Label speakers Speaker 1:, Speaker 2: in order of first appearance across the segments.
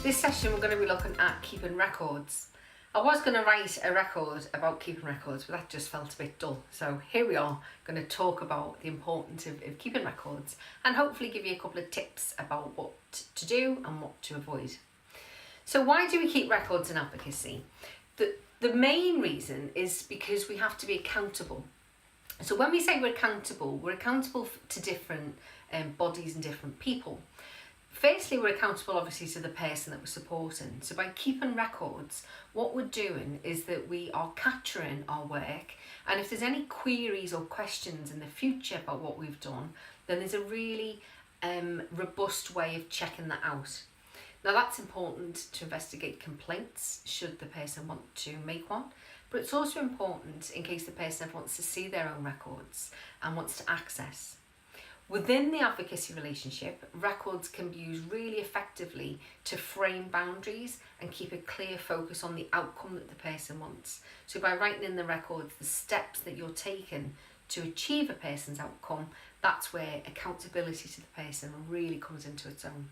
Speaker 1: This session we're going to be looking at keeping records. I was going to write a record about keeping records, but that just felt a bit dull. So here we are, going to talk about the importance of keeping records and hopefully give you a couple of tips about what to do and what to avoid. So why do we keep records in advocacy? The main reason is because we have to be accountable. So when we say we're accountable to different bodies and different people. Firstly, we're accountable obviously to the person that we're supporting. So by keeping records, what we're doing is that we are capturing our work, and if there's any queries or questions in the future about what we've done, then there's a really robust way of checking that out. Now that's important to investigate complaints should the person want to make one, but it's also important in case the person ever wants to see their own records and wants to access. Within the advocacy relationship, records can be used really effectively to frame boundaries and keep a clear focus on the outcome that the person wants. So by writing in the records the steps that you're taking to achieve a person's outcome, that's where accountability to the person really comes into its own.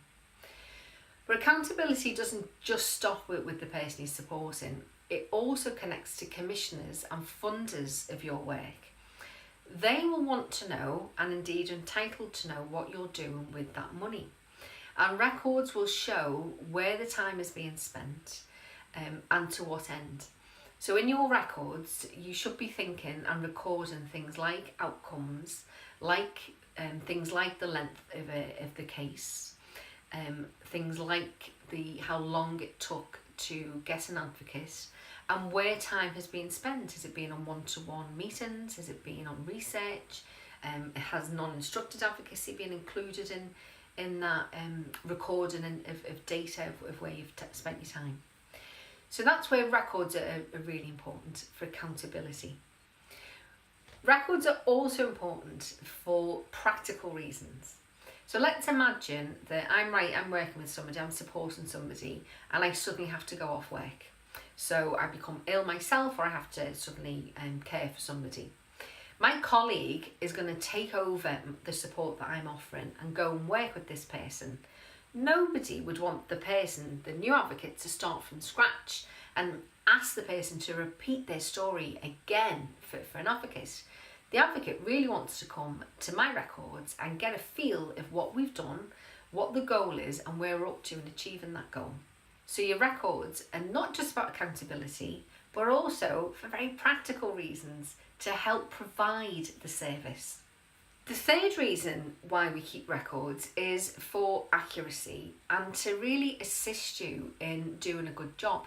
Speaker 1: But accountability doesn't just stop with the person you're supporting. It also connects to commissioners and funders of your work. They will want to know, and indeed entitled to know, what you're doing with that money. And records will show where the time is being spent and to what end. So in your records, you should be thinking and recording things like outcomes, like things like the length of the case, things like how long it took to get an advocate, and where time has been spent. Has it been on one-to-one meetings? Has it been on research? Has non-instructed advocacy been included in that recording of data of where you've spent your time? So that's where records are really important for accountability. Records are also important for practical reasons. So let's imagine that I'm working with somebody, I'm supporting somebody, and I suddenly have to go off work. So I become ill myself, or I have to suddenly care for somebody. My colleague is going to take over the support that I'm offering and go and work with this person. Nobody would want the new advocate, to start from scratch and ask the person to repeat their story again for an advocate. The advocate really wants to come to my records and get a feel of what we've done, what the goal is, and where we're up to in achieving that goal. So your records are not just about accountability, but also for very practical reasons to help provide the service. The third reason why we keep records is for accuracy and to really assist you in doing a good job.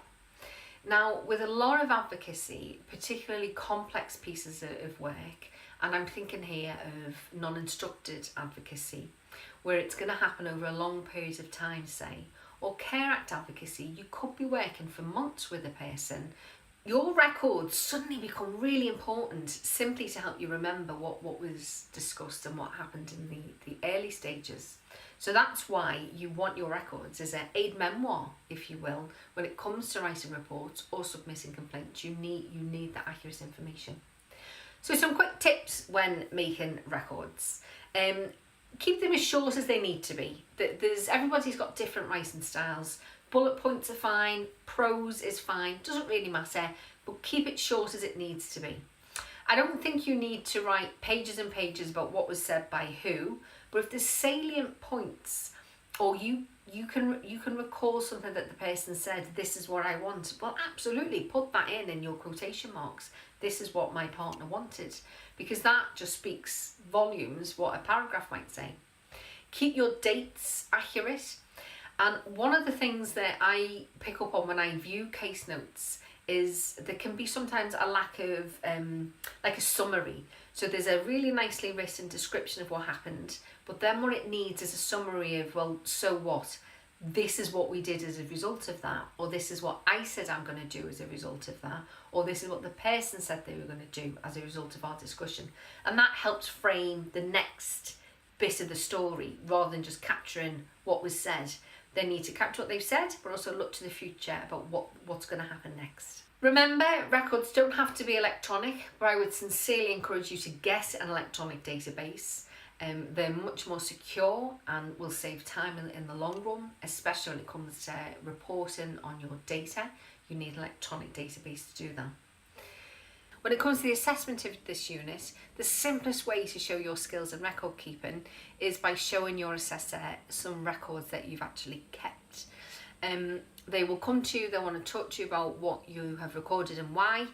Speaker 1: Now, with a lot of advocacy, particularly complex pieces of work, and I'm thinking here of non-instructed advocacy, where it's going to happen over a long period of time, say, or Care Act advocacy, you could be working for months with a person. Your records suddenly become really important simply to help you remember what was discussed and what happened in the early stages. So that's why you want your records as an aid memoir, if you will, when it comes to writing reports or submitting complaints. You need that accurate information. So some quick tips when making records. Keep them as short as they need to be. Everybody's got different writing styles. Bullet points are fine, prose is fine, doesn't really matter, but keep it short as it needs to be. I don't think you need to write pages and pages about what was said by who, but if there's salient points, or you can recall something that the person said, this is what I want, well, absolutely put that in your quotation marks. This is what my partner wanted, because that just speaks volumes what a paragraph might say. Keep your dates accurate. And one of the things that I pick up on when I view case notes is there can be sometimes a lack of like a summary. So there's a really nicely written description of what happened, but then what it needs is a summary of, well, so what? This is what we did as a result of that, or this is what I said I'm going to do as a result of that, or this is what the person said they were going to do as a result of our discussion. And that helps frame the next bit of the story rather than just capturing what was said. They need to capture what they've said, but also look to the future about what's going to happen next. Remember, records don't have to be electronic, but I would sincerely encourage you to get an electronic database. They're much more secure and will save time in the long run, especially when it comes to reporting on your data. You need an electronic database to do that. When it comes to the assessment of this unit, the simplest way to show your skills in record keeping is by showing your assessor some records that you've actually kept. They will come to you, they want to talk to you about what you have recorded and why,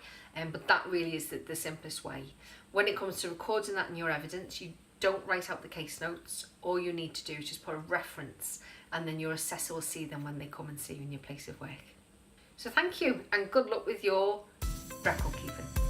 Speaker 1: but that really is the simplest way. When it comes to recording that in your evidence, you don't write out the case notes. All you need to do is just put a reference, and then your assessor will see them when they come and see you in your place of work. So thank you, and good luck with your record keeping.